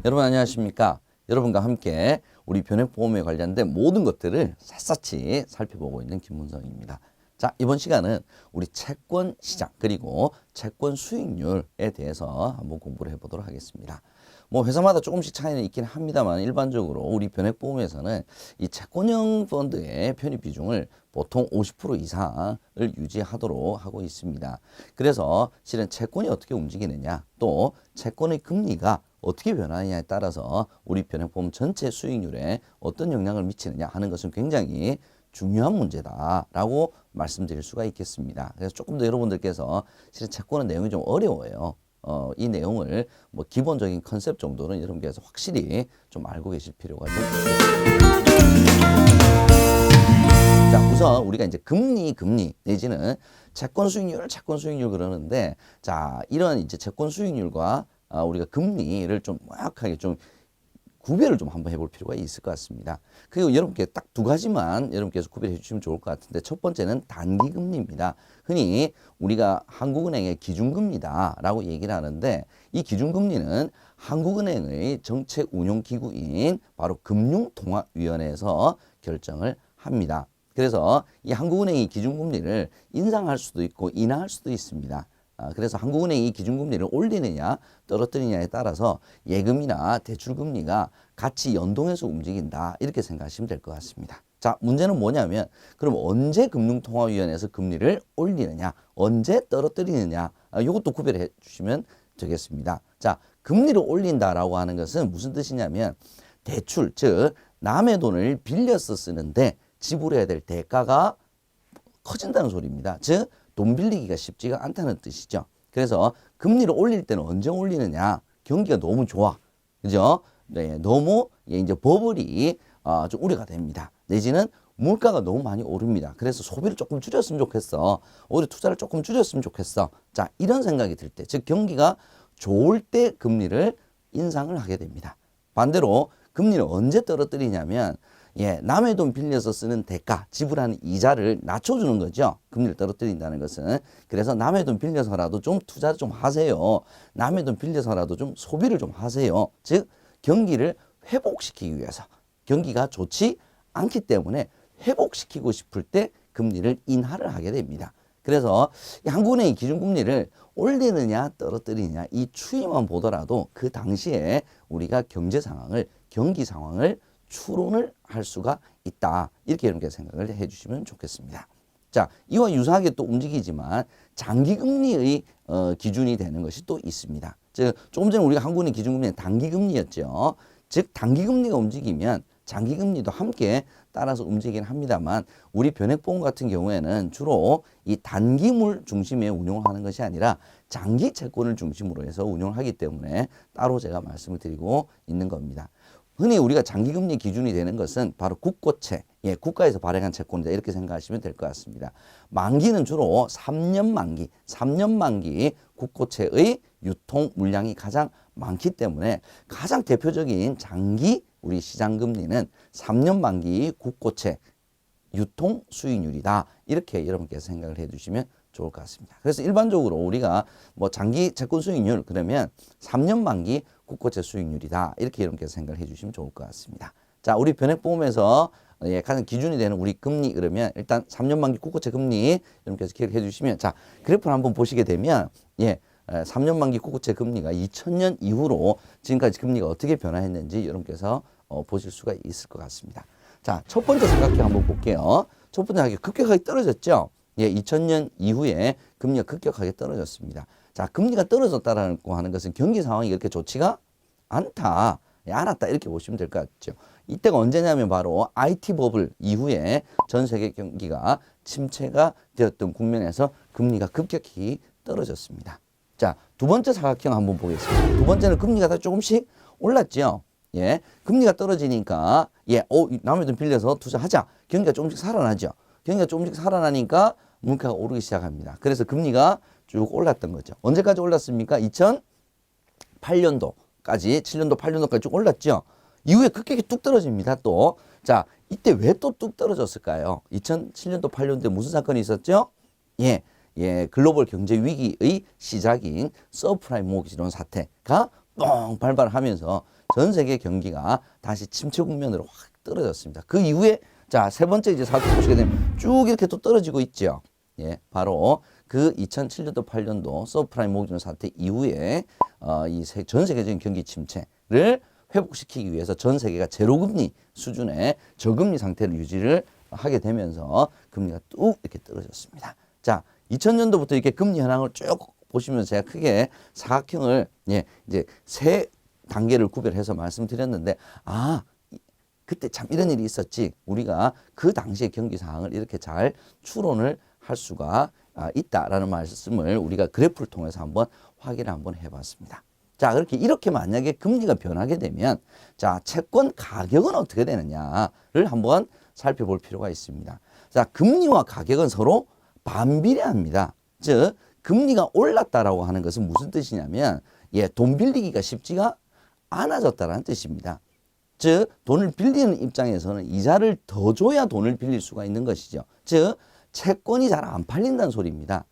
여러분 안녕하십니까? 여러분과 함께 우리 변액보험에 관련된 모든 것들을 샅샅이 살펴보고 있는 김문성입니다. 자, 이번 시간은 우리 채권 시장 그리고 채권 수익률에 대해서 한번 공부를 해보도록 하겠습니다. 뭐 회사마다 조금씩 차이는 있긴 합니다만 일반적으로 우리 변액보험에서는 이 채권형 펀드의 편입 비중을 보통 50% 이상을 유지하도록 하고 있습니다. 그래서 실은 채권이 어떻게 움직이느냐 또 채권의 금리가 어떻게 변하느냐에 따라서 우리 변액보험 전체 수익률에 어떤 영향을 미치느냐 하는 것은 굉장히 중요한 문제다라고 말씀드릴 수가 있겠습니다. 그래서 조금 더 여러분들께서 실은 채권의 내용이 좀 어려워요. 이 내용을 뭐 기본적인 컨셉 정도는 여러분께서 확실히 좀 알고 계실 필요가 좀 있겠습니다. 자, 우선 우리가 이제 금리 내지는 채권 수익률 그러는데, 자, 이런 이제 채권 수익률과 우리가 금리를 좀 명확하게 좀 구별을 좀 한번 해볼 필요가 있을 것 같습니다. 그리고 여러분께 딱 두 가지만 여러분께서 구별해 주시면 좋을 것 같은데, 첫 번째는 단기금리입니다. 흔히 우리가 한국은행의 기준금리다라고 얘기를 하는데, 이 기준금리는 한국은행의 정책 운용기구인 바로 금융통화위원회에서 결정을 합니다. 그래서 이 한국은행이 기준금리를 인상할 수도 있고 인하할 수도 있습니다. 그래서 한국은행이 이 기준금리를 올리느냐 떨어뜨리느냐에 따라서 예금이나 대출금리가 같이 연동해서 움직인다 이렇게 생각하시면 될 것 같습니다. 자, 문제는 뭐냐면 그럼 언제 금융통화위원회에서 금리를 올리느냐 언제 떨어뜨리느냐 이것도 구별해 주시면 되겠습니다. 자, 금리를 올린다라고 하는 것은 무슨 뜻이냐면 대출 즉 남의 돈을 빌려서 쓰는데 지불해야 될 대가가 커진다는 소리입니다. 즉 돈 빌리기가 쉽지가 않다는 뜻이죠. 그래서 금리를 올릴 때는 언제 올리느냐? 경기가 너무 좋아. 그죠? 네, 너무 이제 버블이 좀 우려가 됩니다. 내지는 물가가 너무 많이 오릅니다. 그래서 소비를 조금 줄였으면 좋겠어. 오히려 투자를 조금 줄였으면 좋겠어. 자, 이런 생각이 들 때, 즉 경기가 좋을 때 금리를 인상을 하게 됩니다. 반대로 금리를 언제 떨어뜨리냐면 남의 돈 빌려서 쓰는 대가, 지불하는 이자를 낮춰주는 거죠. 금리를 떨어뜨린다는 것은. 그래서 남의 돈 빌려서라도 좀 투자를 좀 하세요. 남의 돈 빌려서라도 좀 소비를 좀 하세요. 즉 경기를 회복시키기 위해서 경기가 좋지 않기 때문에 회복시키고 싶을 때 금리를 인하를 하게 됩니다. 그래서 한국은행이 기준금리를 올리느냐 떨어뜨리느냐 이 추이만 보더라도 그 당시에 우리가 경제 상황을 경기 상황을 추론을 할 수가 있다. 이렇게 여러분께 생각을 해 주시면 좋겠습니다. 자, 이와 유사하게 또 움직이지만 장기금리의 기준이 되는 것이 또 있습니다. 즉 조금 전에 우리가 한국은행 기준금리는 단기금리였죠. 즉 단기금리가 움직이면 장기금리도 함께 따라서 움직이긴 합니다만 우리 변액보험 같은 경우에는 주로 이 단기물 중심의 운용을 하는 것이 아니라 장기 채권을 중심으로 해서 운용을 하기 때문에 따로 제가 말씀을 드리고 있는 겁니다. 흔히 우리가 장기금리 기준이 되는 것은 바로 국고채, 국가에서 발행한 채권이다 이렇게 생각하시면 될 것 같습니다. 만기는 주로 3년 만기 국고채의 유통 물량이 가장 많기 때문에 가장 대표적인 장기 우리 시장금리는 3년 만기 국고채 유통 수익률이다 이렇게 여러분께서 생각을 해주시면 좋을 것 같습니다. 그래서 일반적으로 우리가 뭐 장기 채권 수익률 그러면 3년 만기 국고채 수익률이다 이렇게 여러분께서 생각을 해주시면 좋을 것 같습니다. 자, 우리 변액보험에서 가장 기준이 되는 우리 금리 그러면 일단 3년 만기 국고채 금리 여러분께서 기억해 주시면 자 그래프를 한번 보시게 되면 3년 만기 국고채 금리가 2000년 이후로 지금까지 금리가 어떻게 변화했는지 여러분께서 보실 수가 있을 것 같습니다. 자, 첫 번째 삼각형 한번 볼게요. 첫 번째 삼각형 급격하게 떨어졌죠. 2000년 이후에 금리가 급격하게 떨어졌습니다. 자, 금리가 떨어졌다라고 하는 것은 경기 상황이 그렇게 좋지가 않다. 않았다 이렇게 보시면 될 것 같죠. 이때가 언제냐면 바로 IT 버블 이후에 전 세계 경기가 침체가 되었던 국면에서 금리가 급격히 떨어졌습니다. 자, 두 번째 사각형 한번 보겠습니다. 두 번째는 금리가 다 조금씩 올랐죠. 금리가 떨어지니까 남의 돈 빌려서 투자하자. 경기가 조금씩 살아나죠. 경기가 조금씩 살아나니까 물가가 오르기 시작합니다. 그래서 금리가 쭉 올랐던 거죠. 언제까지 올랐습니까? 2008년도까지, 7년도, 8년도까지 쭉 올랐죠. 이후에 급격히 뚝 떨어집니다. 또. 자, 이때 왜 또 뚝 떨어졌을까요? 2007년도, 8년도에 무슨 사건이 있었죠? 글로벌 경제 위기의 시작인 서프라임 모기지 론 사태가 뻥 발발하면서 전 세계 경기가 다시 침체 국면으로 확 떨어졌습니다. 그 이후에 자, 세 번째 이제 살펴보시게 되면 쭉 이렇게 또 떨어지고 있죠. 예, 바로 그 2007년도 8년도 서브프라임 모기존 사태 이후에 이 전 세계적인 경기 침체를 회복시키기 위해서 전 세계가 제로금리 수준의 저금리 상태를 유지를 하게 되면서 금리가 뚝 이렇게 떨어졌습니다. 자, 2000년도부터 이렇게 금리 현황을 쭉 보시면 제가 크게 사각형을 이제 세 단계를 구별해서 말씀드렸는데 그때 참 이런 일이 있었지. 우리가 그 당시의 경기 상황을 이렇게 잘 추론을 할 수가 있다라는 말씀을 우리가 그래프를 통해서 한번 확인을 한번 해봤습니다. 자, 이렇게 만약에 금리가 변하게 되면 자, 채권 가격은 어떻게 되느냐를 한번 살펴볼 필요가 있습니다. 자, 금리와 가격은 서로 반비례합니다. 즉, 금리가 올랐다라고 하는 것은 무슨 뜻이냐면 돈 빌리기가 쉽지가 않아졌다라는 뜻입니다. 즉, 돈을 빌리는 입장에서는 이자를 더 줘야 돈을 빌릴 수가 있는 것이죠. 즉, 채권이 잘 안 팔린다는 소리입니다.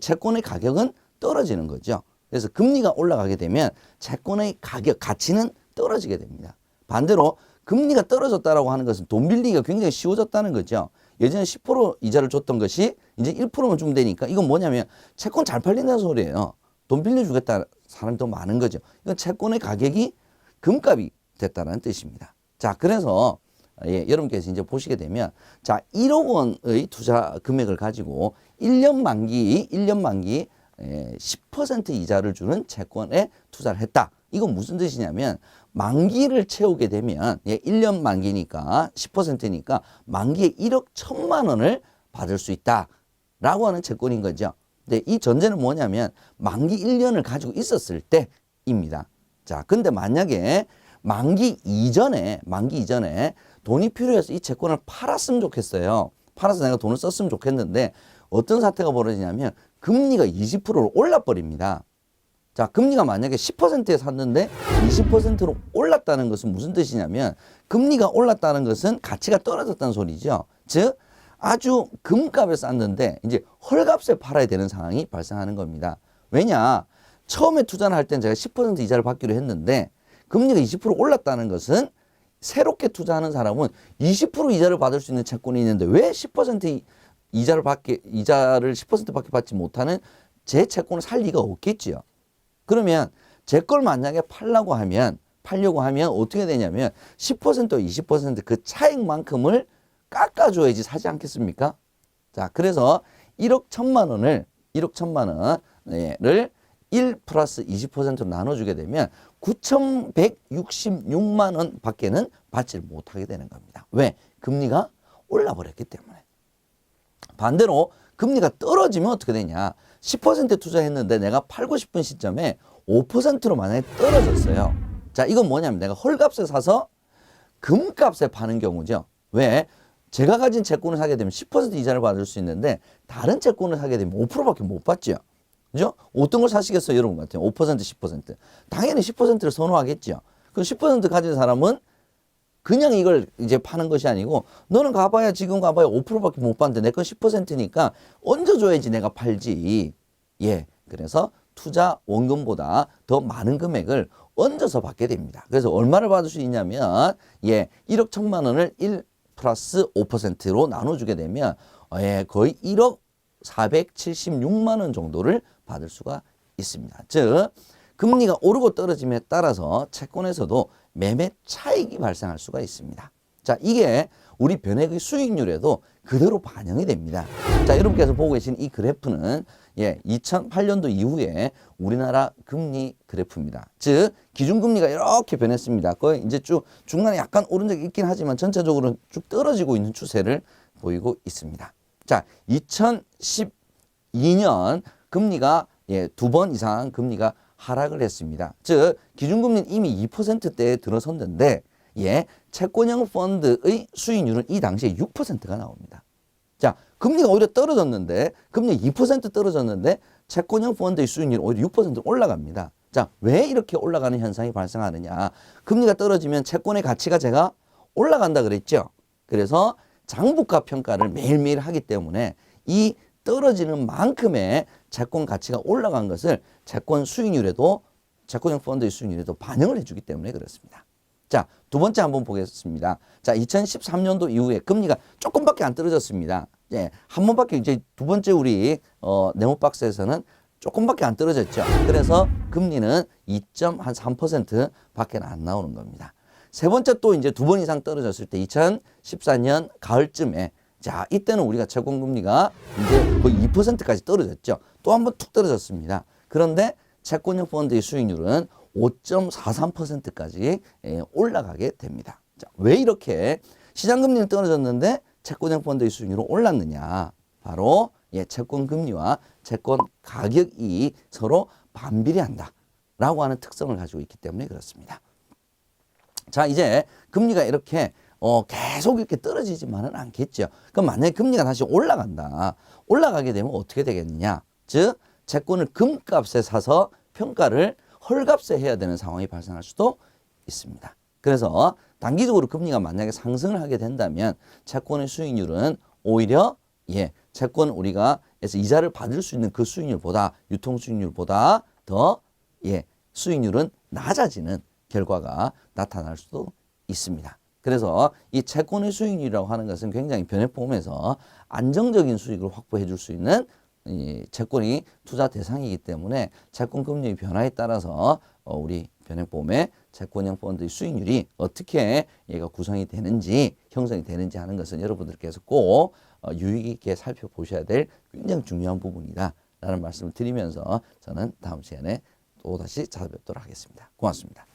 채권의 가격은 떨어지는 거죠. 그래서 금리가 올라가게 되면 채권의 가격, 가치는 떨어지게 됩니다. 반대로 금리가 떨어졌다라고 하는 것은 돈 빌리기가 굉장히 쉬워졌다는 거죠. 예전에 10% 이자를 줬던 것이 이제 1%만 주면 되니까 이건 뭐냐면 채권 잘 팔린다는 소리예요. 돈 빌려주겠다는 사람이 더 많은 거죠. 이건 채권의 가격이 금값이 됐다는 뜻입니다. 자, 그래서 여러분께서 이제 보시게 되면 자, 1억 원의 투자 금액을 가지고 1년 만기 10% 이자를 주는 채권에 투자를 했다. 이건 무슨 뜻이냐면 만기를 채우게 되면 1년 만기니까 10%니까 만기에 1억 1천만 원을 받을 수 있다라고 하는 채권인 거죠. 근데 이 전제는 뭐냐면 만기 1년을 가지고 있었을 때입니다. 자, 근데 만약에 만기 이전에 돈이 필요해서 이 채권을 팔았으면 좋겠어요. 팔아서 내가 돈을 썼으면 좋겠는데 어떤 사태가 벌어지냐면 금리가 20%로 올라버립니다. 자, 금리가 만약에 10%에 샀는데 20%로 올랐다는 것은 무슨 뜻이냐면 금리가 올랐다는 것은 가치가 떨어졌다는 소리죠. 즉, 아주 금값에 쌌는데 이제 헐값에 팔아야 되는 상황이 발생하는 겁니다. 왜냐? 처음에 투자를 할 땐 제가 10% 이자를 받기로 했는데 금리가 20% 올랐다는 것은 새롭게 투자하는 사람은 20% 이자를 받을 수 있는 채권이 있는데 왜 10% 이자를 10%밖에 받지 못하는 제 채권을 살 리가 없겠지요. 그러면 제 걸 만약에 팔려고 하면 어떻게 되냐면 10% 20% 차익만큼을 깎아줘야지 사지 않겠습니까? 자, 그래서 1억 1천만 원을 1 플러스 20%로 나눠주게 되면 9,166만 원 밖에는 받지 못하게 되는 겁니다. 왜? 금리가 올라버렸기 때문에. 반대로 금리가 떨어지면 어떻게 되냐? 10% 투자했는데 내가 팔고 싶은 시점에 5%로 만약에 떨어졌어요. 자, 이건 뭐냐면 내가 헐값에 사서 금값에 파는 경우죠. 왜? 제가 가진 채권을 사게 되면 10% 이자를 받을 수 있는데 다른 채권을 사게 되면 5%밖에 못 받죠. 그죠? 어떤 걸 사시겠어요, 여러분 같아요? 5%, 10%. 당연히 10%를 선호하겠죠. 그럼 10% 가진 사람은 그냥 이걸 이제 파는 것이 아니고 너는 지금 가봐야 5%밖에 못 받는데 내 건 10%니까 얹어줘야지 내가 팔지. 그래서 투자 원금보다 더 많은 금액을 얹어서 받게 됩니다. 그래서 얼마를 받을 수 있냐면 1억 1천만 원을 1 플러스 5%로 나눠주게 되면 거의 1억 476만 원 정도를 받을 수가 있습니다. 즉, 금리가 오르고 떨어짐에 따라서 채권에서도 매매 차익이 발생할 수가 있습니다. 자, 이게 우리 변액의 수익률에도 그대로 반영이 됩니다. 자, 여러분께서 보고 계신 이 그래프는 2008년도 이후에 우리나라 금리 그래프입니다. 즉, 기준금리가 이렇게 변했습니다. 거의 이제 쭉 중간에 약간 오른 적이 있긴 하지만 전체적으로 쭉 떨어지고 있는 추세를 보이고 있습니다. 자, 2012년 금리가 2번 이상 금리가 하락을 했습니다. 즉, 기준금리는 이미 2%대에 들어섰는데 채권형 펀드의 수익률은 이 당시에 6%가 나옵니다. 자, 금리가 오히려 떨어졌는데 금리 2% 떨어졌는데 채권형 펀드의 수익률은 오히려 6% 올라갑니다. 자, 왜 이렇게 올라가는 현상이 발생하느냐? 금리가 떨어지면 채권의 가치가 제가 올라간다 그랬죠. 그래서 장부가 평가를 매일매일 하기 때문에 이 떨어지는 만큼의 채권 가치가 올라간 것을 채권 수익률에도 채권형 펀드의 수익률에도 반영을 해주기 때문에 그렇습니다. 자, 두 번째 한번 보겠습니다. 자, 2013년도 이후에 금리가 조금밖에 안 떨어졌습니다. 예, 한 번밖에 이제 두 번째 우리 네모박스에서는 조금밖에 안 떨어졌죠. 그래서 금리는 2.3% 밖에 안 나오는 겁니다. 세 번째 또 이제 두 번 이상 떨어졌을 때 2014년 가을쯤에 자, 이때는 우리가 채권금리가 이제 거의 2%까지 떨어졌죠. 또 한 번 툭 떨어졌습니다. 그런데 채권형 펀드의 수익률은 5.43%까지 올라가게 됩니다. 자, 왜 이렇게 시장금리는 떨어졌는데 채권형 펀드의 수익률은 올랐느냐? 바로 채권금리와 채권 가격이 서로 반비례한다라고 하는 특성을 가지고 있기 때문에 그렇습니다. 자, 이제 금리가 이렇게 계속 이렇게 떨어지지만은 않겠죠. 그럼 만약에 금리가 다시 올라간다. 올라가게 되면 어떻게 되겠느냐? 즉, 채권을 금값에 사서 평가를 헐값에 해야 되는 상황이 발생할 수도 있습니다. 그래서 단기적으로 금리가 만약에 상승을 하게 된다면 채권의 수익률은 오히려 채권 우리가 해서 이자를 받을 수 있는 그 수익률보다 유통 수익률보다 더 수익률은 낮아지는 결과가 나타날 수도 있습니다. 그래서 이 채권의 수익률이라고 하는 것은 굉장히 변액보험에서 안정적인 수익을 확보해 줄 수 있는 이 채권이 투자 대상이기 때문에 채권 금리의 변화에 따라서 우리 변액보험의 채권형 펀드의 수익률이 어떻게 얘가 구성이 되는지 형성이 되는지 하는 것은 여러분들께서 꼭 유의 있게 살펴보셔야 될 굉장히 중요한 부분이다 라는 말씀을 드리면서 저는 다음 시간에 또 다시 찾아뵙도록 하겠습니다. 고맙습니다.